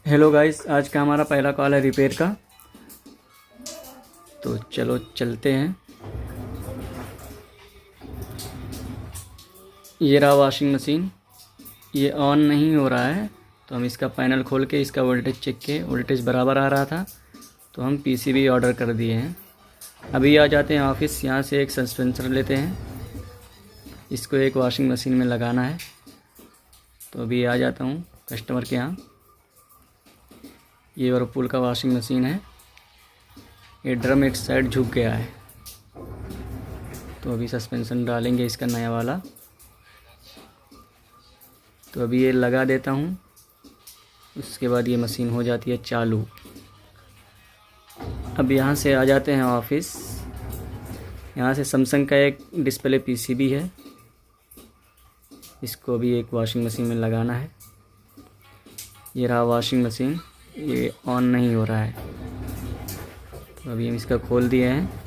Hello guys, आज का हमारा पहला कॉल है रिपेयर का। तो चलो चलते हैं। ये रहा वॉशिंग मशीन। ये ऑन नहीं हो रहा है, तो हम इसका पैनल खोल के इसका वोल्टेज चेक किए। वोल्टेज बराबर आ रहा था तो हम पीसीबी ऑर्डर कर दिए हैं। अभी आ जाते हैं ऑफिस। यहाँ से एक सस्पेंसर लेते हैं, इसको एक वॉशिंग मशीन में लगाना है। तो अभी आ जाता हूँ कस्टमर के यहाँ। ये वर्लपूल का वॉशिंग मशीन है। ये ड्रम एक साइड झुक गया है, तो अभी सस्पेंशन डालेंगे इसका नया वाला। तो अभी ये लगा देता हूँ, उसके बाद ये मशीन हो जाती है चालू। अब यहाँ से आ जाते हैं ऑफिस। यहाँ से सैमसंग का एक डिस्प्ले पीसीबी है, इसको भी एक वॉशिंग मशीन में लगाना है। ये रहा वॉशिंग मशीन, ये ऑन नहीं हो रहा है। तो अभी हम इसका खोल दिए हैं।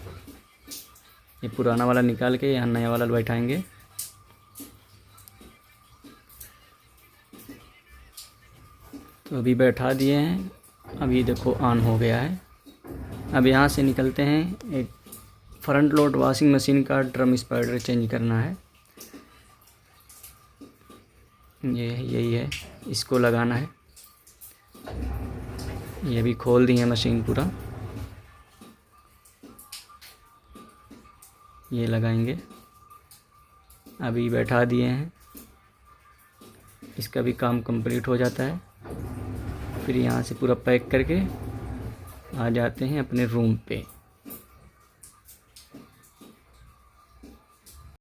ये पुराना वाला निकाल के यहाँ नया वाला बैठाएंगे। तो अभी बैठा दिए हैं। अभी देखो ऑन हो गया है। अब यहाँ से निकलते हैं। एक फ्रंट लोड वॉशिंग मशीन का ड्रम स्पाइडर चेंज करना है। ये यही है, इसको लगाना है। ये भी खोल दी है मशीन पूरा। ये लगाएंगे। अभी बैठा दिए हैं, इसका भी काम कंप्लीट हो जाता है। फिर यहाँ से पूरा पैक करके आ जाते हैं अपने रूम पे।